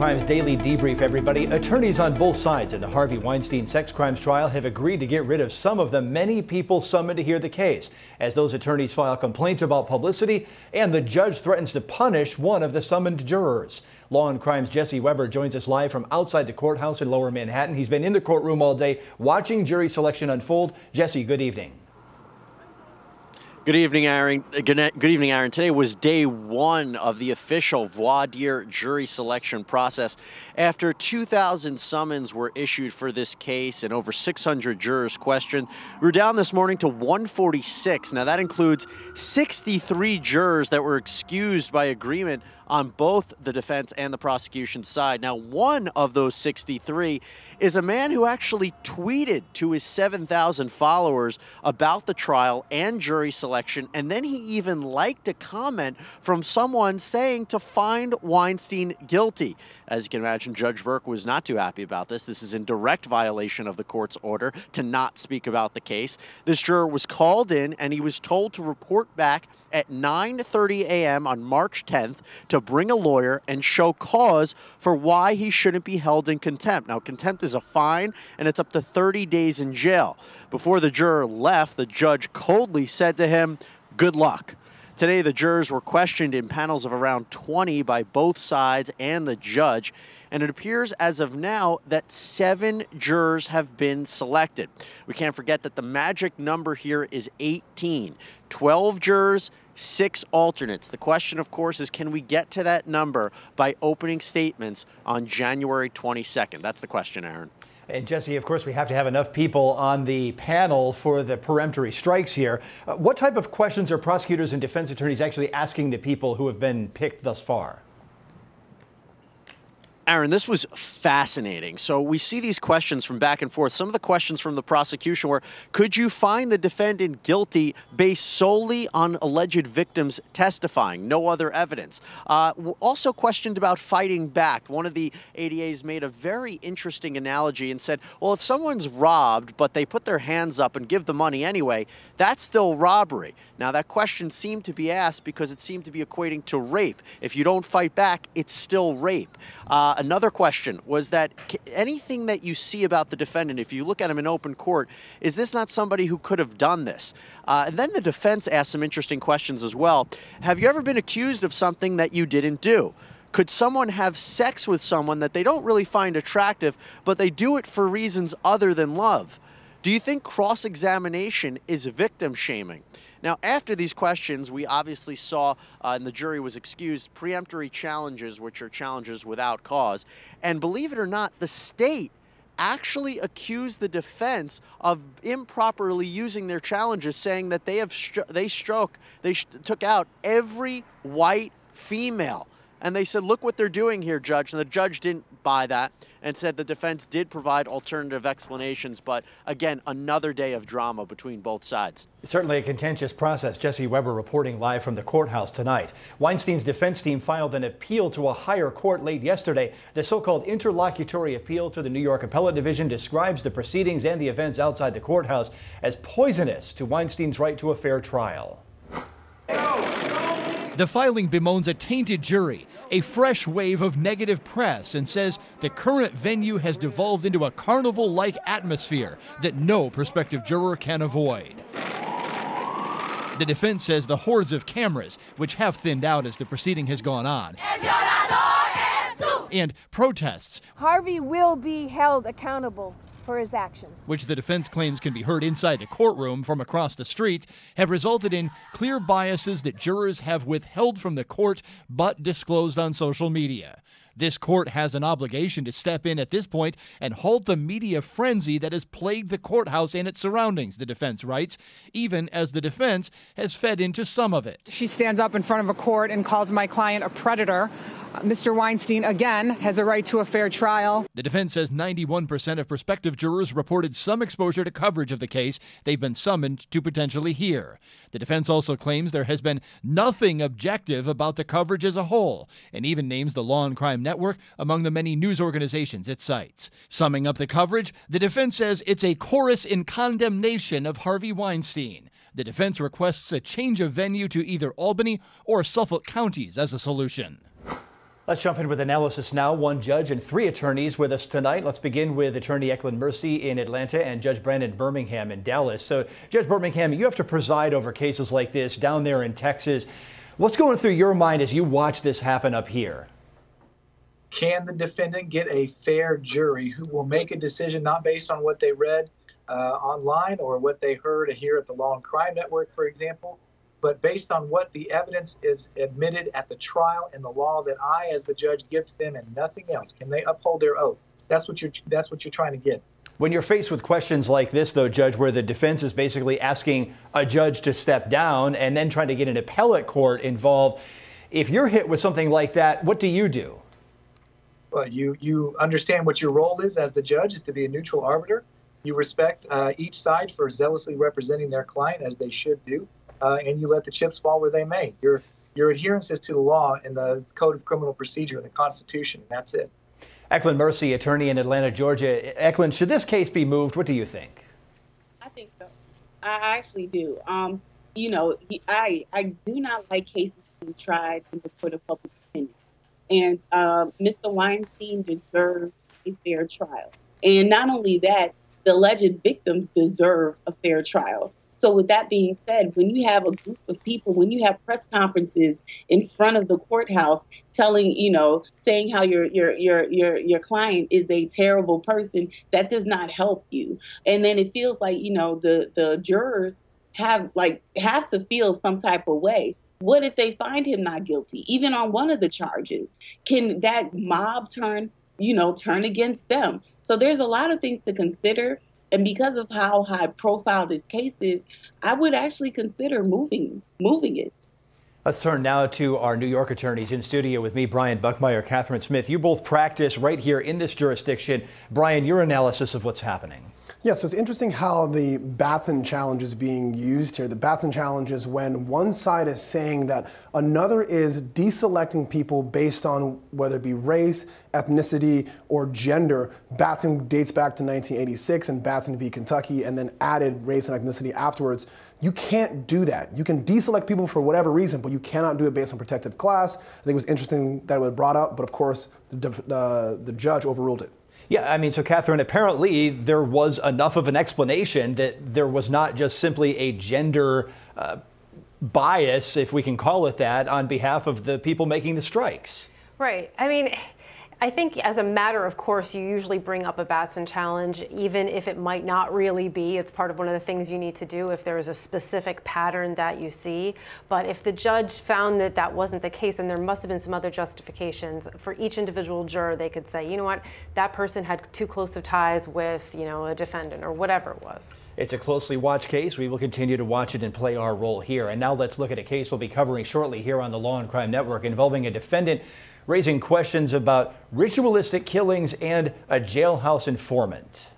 Law&Crime's daily debrief, everybody. Attorneys on both sides in the Harvey Weinstein sex crimes trial have agreed to get rid of some of the many people summoned to hear the case, as those attorneys file complaints about publicity and the judge threatens to punish one of the summoned jurors. Law&Crime's Jesse Weber joins us live from outside the courthouse in Lower Manhattan. He's been in the courtroom all day watching jury selection unfold. Jesse, good evening. Good evening, Aaron. Good evening, Aaron. Today was day one of the official voir dire jury selection process. After 2,000 summons were issued for this case and over 600 jurors questioned, we were down this morning to 146. Now, that includes 63 jurors that were excused by agreement on both the defense and the prosecution side. Now, one of those 63 is a man who actually tweeted to his 7,000 followers about the trial and jury selection, and then he even liked a comment from someone saying to find Weinstein guilty. As you can imagine, Judge Burke was not too happy about this. This is in direct violation of the court's order to not speak about the case. This juror was called in, and he was told to report back at 9:30 a.m. on March 10th to bring a lawyer and show cause for why he shouldn't be held in contempt. Now, contempt is a fine, and it's up to 30 days in jail. Before the juror left, the judge coldly said to him, "Good luck." Today, the jurors were questioned in panels of around 20 by both sides and the judge, and it appears as of now that 7 jurors have been selected. We can't forget that the magic number here is 18. 12 jurors, 6 alternates. The question, of course, is can we get to that number by opening statements on January 22nd? That's the question, Aaron. And Jesse, of course, we have to have enough people on the panel for the peremptory strikes here. What type of questions are prosecutors and defense attorneys actually asking the people who have been picked thus far? Aaron, this was fascinating. So we see these questions from back and forth. Some of the questions from the prosecution were, could you find the defendant guilty based solely on alleged victims testifying, no other evidence? Also questioned about fighting back. One of the ADAs made a very interesting analogy and said, well, if someone's robbed, but they put their hands up and give the money anyway, that's still robbery. Now, that question seemed to be asked because it seemed to be equating to rape. If you don't fight back, it's still rape. Another question was that anything that you see about the defendant, if you look at him in open court, is this not somebody who could have done this? And then the defense asked some interesting questions as well. Have you ever been accused of something that you didn't do? Could someone have sex with someone that they don't really find attractive, but they do it for reasons other than love? Do you think cross-examination is victim shaming? Now, after these questions, we obviously saw, and the jury was excused, preemptory challenges, which are challenges without cause. And believe it or not, the state actually accused the defense of improperly using their challenges, saying that they took out every white female. And they said, look what they're doing here, Judge. And the judge didn't buy that and said the defense did provide alternative explanations. But again, another day of drama between both sides. Certainly a contentious process. Jesse Weber reporting live from the courthouse tonight. Weinstein's defense team filed an appeal to a higher court late yesterday. The so-called interlocutory appeal to the New York Appellate Division describes the proceedings and the events outside the courthouse as poisonous to Weinstein's right to a fair trial. The filing bemoans a tainted jury, a fresh wave of negative press, and says the current venue has devolved into a carnival-like atmosphere that no prospective juror can avoid. The defense says the hordes of cameras, which have thinned out as the proceeding has gone on, and protests, Harvey will be held accountable for his actions, which the defense claims can be heard inside the courtroom from across the street, have resulted in clear biases that jurors have withheld from the court but disclosed on social media. This court has an obligation to step in at this point and halt the media frenzy that has plagued the courthouse and its surroundings, the defense writes, even as the defense has fed into some of it. She stands up in front of a court and calls my client a predator. Mr. Weinstein, again, has a right to a fair trial. The defense says 91% of prospective jurors reported some exposure to coverage of the case they've been summoned to potentially hear. The defense also claims there has been nothing objective about the coverage as a whole, and even names the Law&Crime network among the many news organizations it cites. Summing up the coverage, the defense says it's a chorus in condemnation of Harvey Weinstein. The defense requests a change of venue to either Albany or Suffolk counties as a solution. Let's jump in with analysis now. One judge and 3 attorneys with us tonight. Let's begin with Attorney Eklund Mercy in Atlanta and Judge Brandon Birmingham in Dallas. So, Judge Birmingham, you have to preside over cases like this down there in Texas. What's going through your mind as you watch this happen up here? Can the defendant get a fair jury who will make a decision not based on what they read online or what they heard here at the Law&Crime Network, for example, but based on what the evidence is admitted at the trial and the law that I, as the judge, give to them and nothing else? Can they uphold their oath? That's what you're trying to get. When you're faced with questions like this, though, Judge, where the defense is basically asking a judge to step down and then trying to get an appellate court involved, if you're hit with something like that, what do you do? Well, you understand what your role is as the judge, is to be a neutral arbiter. You respect each side for zealously representing their client, as they should do. And you let the chips fall where they may. Your adherence is to the law and the Code of Criminal Procedure and the Constitution, and that's it. Eklund Mercy, attorney in Atlanta, Georgia. Eklund, should this case be moved? What do you think? I think so. I actually do. I do not like cases being tried in the court of public opinion. And Mr. Weinstein deserves a fair trial. And not only that, the alleged victims deserve a fair trial. So with that being said, when you have a group of people, when you have press conferences in front of the courthouse saying how your client is a terrible person, that does not help you. And then it feels like, the jurors have to feel some type of way. What if they find him not guilty, even on one of the charges? Can that mob turn against them? So there's a lot of things to consider. And because of how high profile this case is, I would actually consider moving it. Let's turn now to our New York attorneys in studio with me, Brian Buckmeyer, Catherine Smith. You both practice right here in this jurisdiction. Brian, your analysis of what's happening. Yeah, so it's interesting how the Batson challenge is being used here. The Batson challenge is when one side is saying that another is deselecting people based on whether it be race, ethnicity, or gender. Batson dates back to 1986 and Batson v. Kentucky, and then added race and ethnicity afterwards. You can't do that. You can deselect people for whatever reason, but you cannot do it based on protected class. I think it was interesting that it was brought up, but of course, the judge overruled it. Yeah, I mean, so Catherine, apparently there was enough of an explanation that there was not just simply a gender bias, if we can call it that, on behalf of the people making the strikes. Right. I mean, I think as a matter of course, you usually bring up a Batson challenge, even if it might not really be. It's part of one of the things you need to do if there is a specific pattern that you see. But if the judge found that that wasn't the case, and there must have been some other justifications for each individual juror, they could say, you know what, that person had too close of ties with, a defendant or whatever it was. It's a closely watched case. We will continue to watch it and play our role here. And now let's look at a case we'll be covering shortly here on the Law&Crime Network involving a defendant raising questions about ritualistic killings and a jailhouse informant.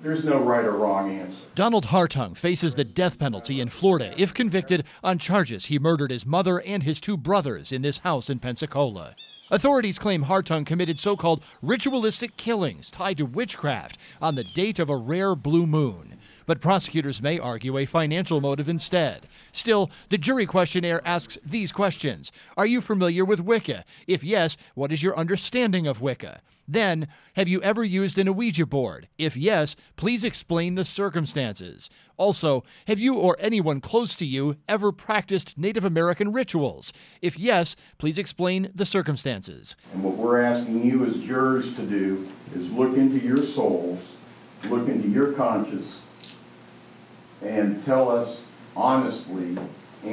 There's no right or wrong answer. Donald Hartung faces the death penalty in Florida if convicted on charges he murdered his mother and his 2 brothers in this house in Pensacola. Authorities claim Hartung committed so-called ritualistic killings tied to witchcraft on the date of a rare blue moon. But prosecutors may argue a financial motive instead. Still, the jury questionnaire asks these questions. Are you familiar with Wicca? If yes, what is your understanding of Wicca? Then, have you ever used an Ouija board? If yes, please explain the circumstances. Also, have you or anyone close to you ever practiced Native American rituals? If yes, please explain the circumstances. And what we're asking you as jurors to do is look into your souls, look into your conscience, and tell us honestly,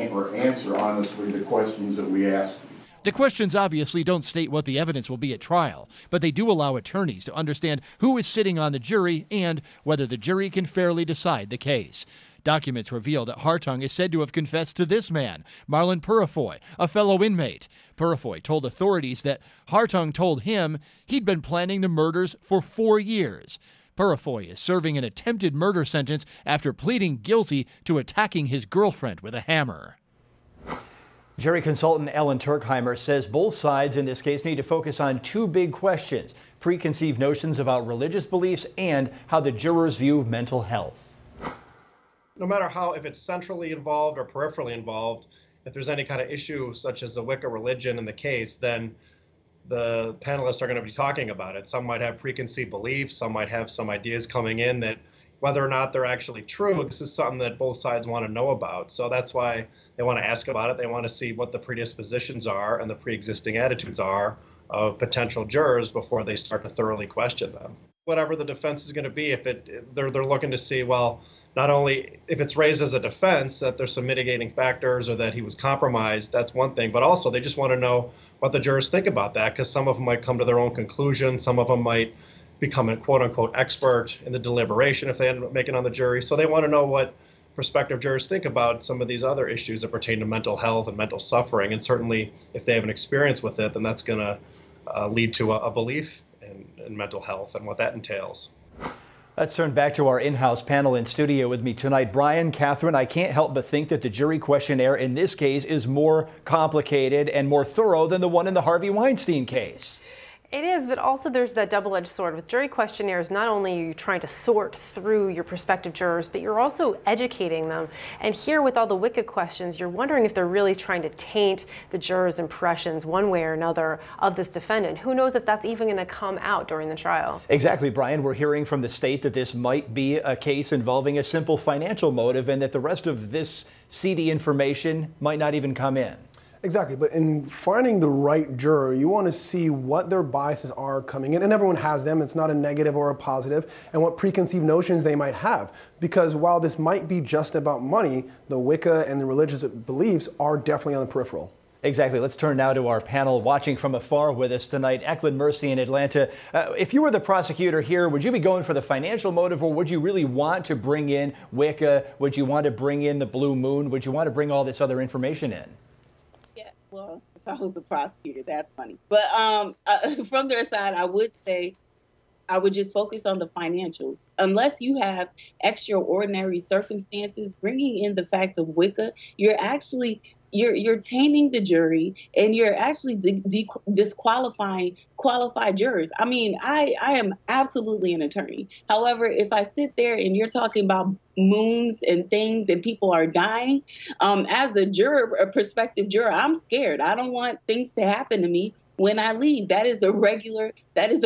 or answer honestly, the questions that we ask you. The questions obviously don't state what the evidence will be at trial, but they do allow attorneys to understand who is sitting on the jury and whether the jury can fairly decide the case. Documents reveal that Hartung is said to have confessed to this man, Marlon Purifoy, a fellow inmate. Purifoy told authorities that Hartung told him he'd been planning the murders for 4 years. Purifoy is serving an attempted murder sentence after pleading guilty to attacking his girlfriend with a hammer. Jury consultant Ellen Turkheimer says both sides in this case need to focus on 2 big questions: preconceived notions about religious beliefs and how the jurors view mental health. No matter if it's centrally involved or peripherally involved, if there's any kind of issue such as the Wicca religion in the case, then the panelists are going to be talking about it. Some might have preconceived beliefs, some might have some ideas coming in that whether or not they're actually true, this is something that both sides want to know about. So that's why they want to ask about it. They want to see what the predispositions are and the pre-existing attitudes are of potential jurors before they start to thoroughly question them. Whatever the defense is going to be, if they're looking to see, well, not only if it's raised as a defense that there's some mitigating factors or that he was compromised, that's one thing, but also they just want to know what the jurors think about that, because some of them might come to their own conclusion, some of them might become a quote-unquote expert in the deliberation if they end up making on the jury. So they want to know what prospective jurors think about some of these other issues that pertain to mental health and mental suffering, and certainly if they have an experience with it, then that's going to lead to a belief in mental health and what that entails. Let's turn back to our in-house panel in studio with me tonight. Brian, Catherine, I can't help but think that the jury questionnaire in this case is more complicated and more thorough than the one in the Harvey Weinstein case. It is, but also there's that double-edged sword. With jury questionnaires, not only are you trying to sort through your prospective jurors, but you're also educating them. And here with all the WICA questions, you're wondering if they're really trying to taint the jurors' impressions one way or another of this defendant. Who knows if that's even going to come out during the trial? Exactly, Brian. We're hearing from the state that this might be a case involving a simple financial motive and that the rest of this seedy information might not even come in. Exactly, but in finding the right juror, you want to see what their biases are coming in, and everyone has them. It's not a negative or a positive, and what preconceived notions they might have. Because while this might be just about money, the Wicca and the religious beliefs are definitely on the peripheral. Exactly. Let's turn now to our panel watching from afar with us tonight. Eklund Mercy in Atlanta. If you were the prosecutor here, would you be going for the financial motive, or would you really want to bring in Wicca? Would you want to bring in the Blue Moon? Would you want to bring all this other information in? Well, if I was a prosecutor, that's funny. But from their side, I would say I would just focus on the financials. Unless you have extraordinary circumstances, bringing in the fact of Wicca, you're actually you're tainting the jury, and you're actually disqualifying qualified jurors. I mean, I am absolutely an attorney. However, if I sit there and you're talking about moons and things and people are dying, as a juror, a prospective juror, I'm scared. I don't want things to happen to me when I leave. That is a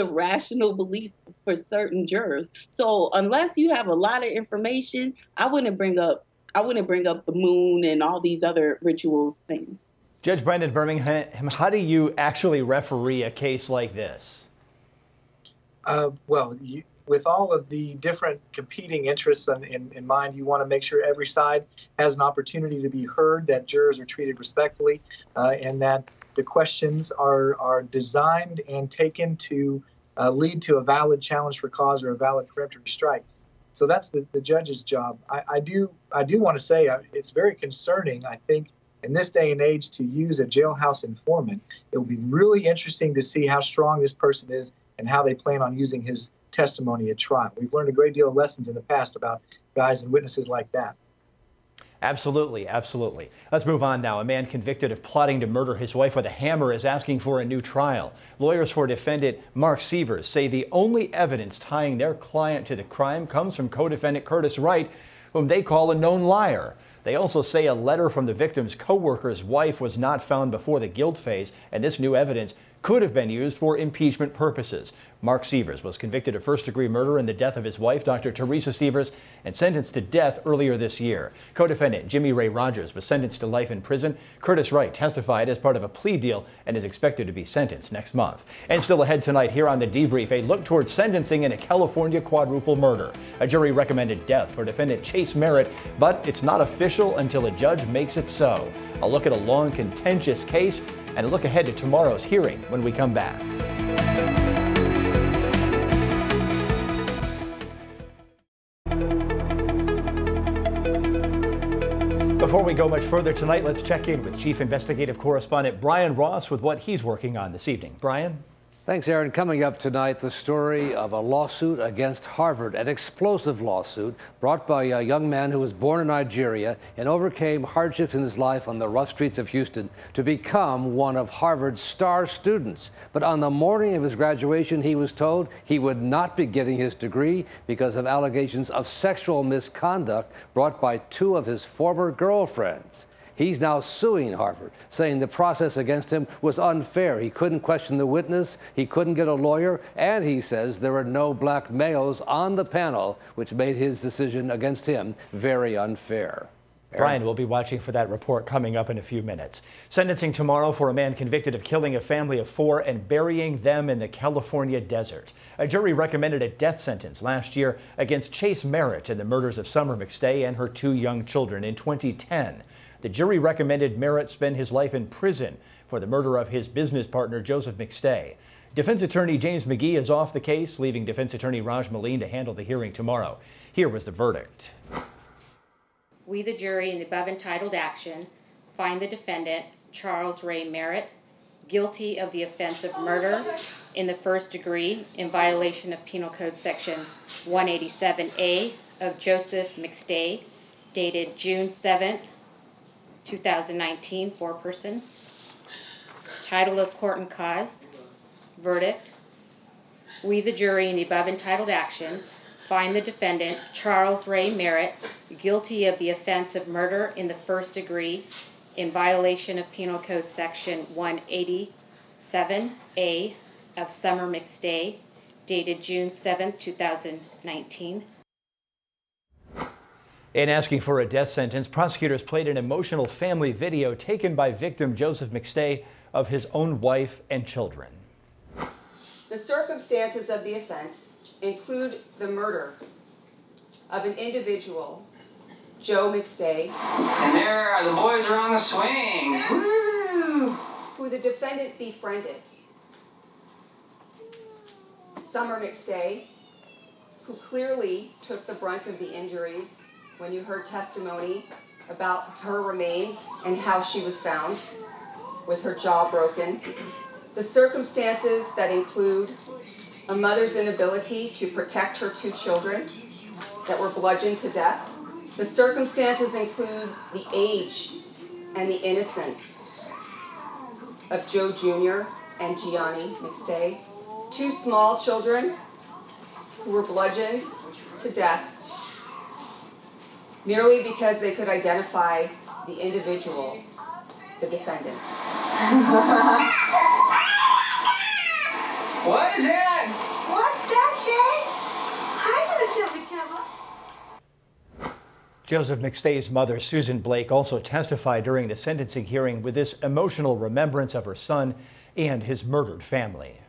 rational belief for certain jurors. So unless you have a lot of information, I wouldn't bring up the moon and all these other rituals things. Judge Brendan Birmingham, how do you actually referee a case like this? With all of the different competing interests in mind, you want to make sure every side has an opportunity to be heard, that jurors are treated respectfully, and that the questions are designed and taken to lead to a valid challenge for cause or a valid peremptory strike. So that's the judge's job. I do want to say it's very concerning, I think, in this day and age to use a jailhouse informant. It will be really interesting to see how strong this person is and how they plan on using his testimony at trial. We've learned a great deal of lessons in the past about guys and witnesses like that. Absolutely, absolutely. Let's move on now. A man convicted of plotting to murder his wife with a hammer is asking for a new trial. Lawyers for defendant Mark Sievers say the only evidence tying their client to the crime comes from co-defendant Curtis Wright, whom they call a known liar. They also say a letter from the victim's co-worker's wife was not found before the guilt phase, and this new evidence could have been used for impeachment purposes. Mark Sievers was convicted of first-degree murder in the death of his wife, Dr. Teresa Sievers, and sentenced to death earlier this year. Co-defendant Jimmy Ray Rogers was sentenced to life in prison. Curtis Wright testified as part of a plea deal and is expected to be sentenced next month. And still ahead tonight here on The Debrief, a look towards sentencing in a California quadruple murder. A jury recommended death for defendant Chase Merritt, but it's not official until a judge makes it so. A look at a long, contentious case and a look ahead to tomorrow's hearing when we come back. Before we go much further tonight, let's check in with Chief Investigative Correspondent Brian Ross with what he's working on this evening. Brian? Thanks, Aaron. Coming up tonight, the story of a lawsuit against Harvard, an explosive lawsuit brought by a young man who was born in Nigeria and overcame hardships in his life on the rough streets of Houston to become one of Harvard's star students. But on the morning of his graduation, he was told he would not be getting his degree because of allegations of sexual misconduct brought by two of his former girlfriends. He's now suing Harvard, saying the process against him was unfair. He couldn't question the witness, he couldn't get a lawyer, and he says there were no black males on the panel, which made his decision against him very unfair. Brian will be watching for that report coming up in a few minutes. Sentencing tomorrow for a man convicted of killing a family of 4 and burying them in the California desert. A jury recommended a death sentence last year against Chase Merritt in the murders of Summer McStay and her 2 young children in 2010. The jury recommended Merritt spend his life in prison for the murder of his business partner, Joseph McStay. Defense attorney James McGee is off the case, leaving defense attorney Raj Maleen to handle the hearing tomorrow. Here was the verdict. We, the jury, in the above entitled action, find the defendant, Charles Ray Merritt, guilty of the offense of murder in the first degree in violation of Penal Code Section 187A of Joseph McStay, dated June 7th, 2019, foreperson. Title of court and cause. Verdict. We, the jury, in the above entitled action, find the defendant, Charles Ray Merritt, guilty of the offense of murder in the first degree in violation of Penal Code Section 187A of Summer McStay, dated June 7, 2019. In asking for a death sentence, prosecutors played an emotional family video taken by victim Joseph McStay of his own wife and children. The circumstances of the offense include the murder of an individual, Joe McStay. And there, the boys are on the swings. Woo! Who the defendant befriended. Summer McStay, who clearly took the brunt of the injuries when you heard testimony about her remains and how she was found with her jaw broken. The circumstances that include a mother's inability to protect her 2 children that were bludgeoned to death. The circumstances include the age and the innocence of Joe Jr. and Gianni McStay, 2 small children who were bludgeoned to death merely because they could identify the individual, the defendant. What is that? What's that, Jay? Hi, little chubba chubba. Joseph McStay's mother, Susan Blake, also testified during the sentencing hearing with this emotional remembrance of her son and his murdered family.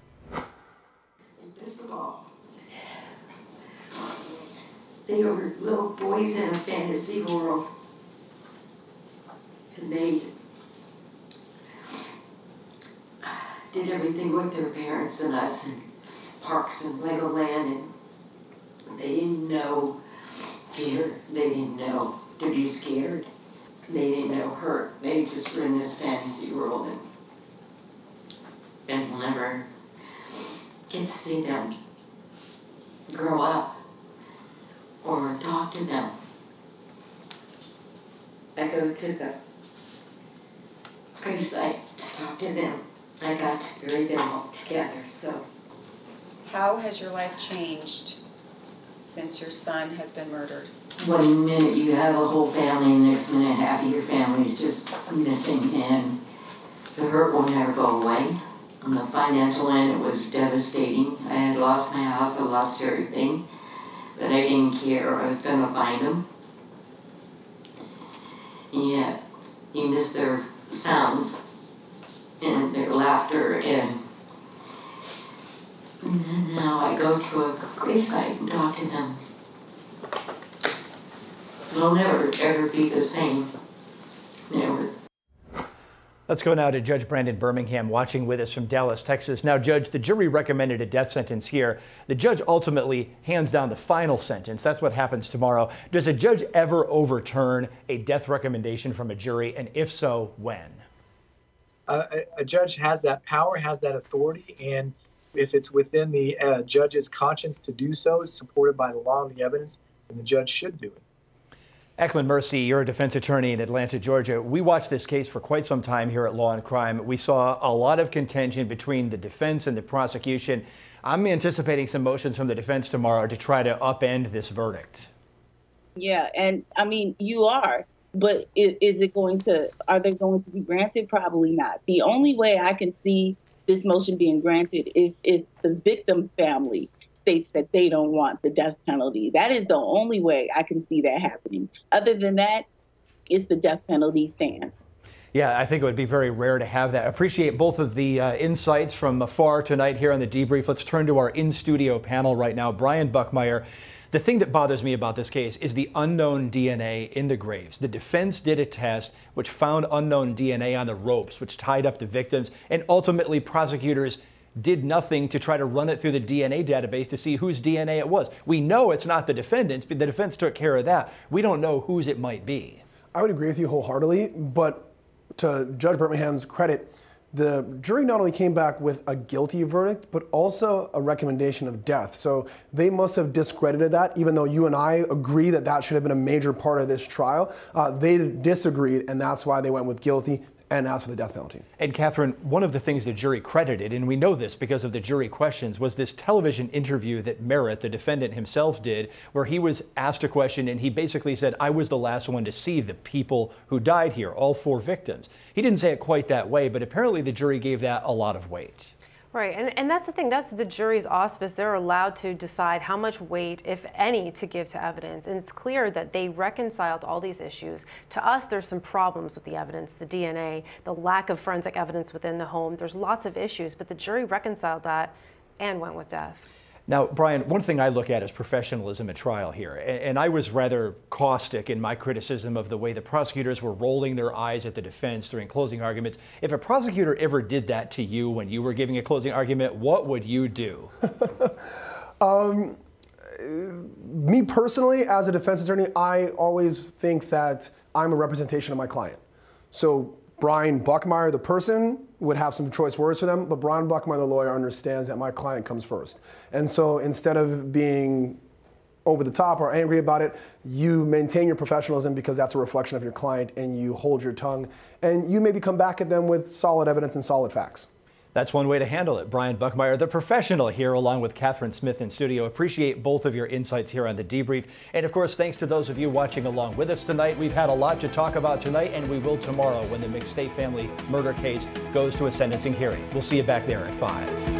Invisible. They were little boys in a fantasy world. And they did everything with their parents and us and parks and Legoland, and they didn't know fear. They didn't know to be scared. They didn't know hurt. They just were in this fantasy world, and we'll never get to see them grow up or talk to them. I go to the gravesite to talk to them. I got to bury them all together, so. How has your life changed since your son has been murdered? One minute you have a whole family, and next minute half of your family's just missing, and the hurt will never go away. On the financial end, it was devastating. I had lost my house, I lost everything, but I didn't care. I was gonna find them. And yet, you miss their sounds and their laughter, and now I go to a gravesite and talk to them. It'll never, ever be the same. Never. Let's go now to Judge Brandon Birmingham, watching with us from Dallas, Texas. Now, Judge, the jury recommended a death sentence here. The judge ultimately hands down the final sentence. That's what happens tomorrow. Does a judge ever overturn a death recommendation from a jury, and if so, when? A judge has that power, has that authority, and if it's within the judge's conscience to do so, is supported by the law and the evidence, then the judge should do it. Eklund Mercy, you're a defense attorney in Atlanta, Georgia. We watched this case for quite some time here at Law and Crime. We saw a lot of contention between the defense and the prosecution. I'm anticipating some motions from the defense tomorrow to try to upend this verdict. Yeah, and I mean, you are. But are they going to be granted? Probably not. The only way I can see this motion being granted if the victim's family states that they don't want the death penalty. That is the only way I can see that happening. Other than that, it's the death penalty stands. Yeah, I think it would be very rare to have that. Appreciate both of the insights from afar tonight here on the debrief. Let's turn to our in-studio panel right now. Brian Buckmeyer, the thing that bothers me about this case is the unknown DNA in the graves. The defense did a test which found unknown DNA on the ropes, which tied up the victims, and ultimately prosecutors did nothing to try to run it through the DNA database to see whose DNA it was. We know it's not the defendant's, but the defense took care of that. We don't know whose it might be. I would agree with you wholeheartedly, but to Judge Birmingham's credit, the jury not only came back with a guilty verdict, but also a recommendation of death. So they must have discredited that, even though you and I agree that that should have been a major part of this trial. They disagreed, and that's why they went with guilty and asked for the death penalty. And Catherine, one of the things the jury credited, and we know this because of the jury questions, was this television interview that Merritt, the defendant himself, did, where he was asked a question and he basically said, I was the last one to see the people who died here, all 4 victims. He didn't say it quite that way, but apparently the jury gave that a lot of weight. Right, and that's the thing, that's the jury's auspice. They're allowed to decide how much weight, if any, to give to evidence. And it's clear that they reconciled all these issues. To us, there's some problems with the evidence, the DNA, the lack of forensic evidence within the home. There's lots of issues, but the jury reconciled that and went with death. Now, Brian, one thing I look at is professionalism at trial here, and I was rather caustic in my criticism of the way the prosecutors were rolling their eyes at the defense during closing arguments. If a prosecutor ever did that to you when you were giving a closing argument, what would you do? Me personally, as a defense attorney, I always think that I'm a representation of my client. So Brian Buckmeyer, the person, would have some choice words for them, but Brian Buckmeyer, the lawyer, understands that my client comes first. And so instead of being over the top or angry about it, you maintain your professionalism because that's a reflection of your client, and you hold your tongue, and you maybe come back at them with solid evidence and solid facts. That's one way to handle it. Brian Buckmeyer, the professional here, along with Catherine Smith in studio. Appreciate both of your insights here on the debrief. And of course, thanks to those of you watching along with us tonight. We've had a lot to talk about tonight, and we will tomorrow when the McStay family murder case goes to a sentencing hearing. We'll see you back there at 5.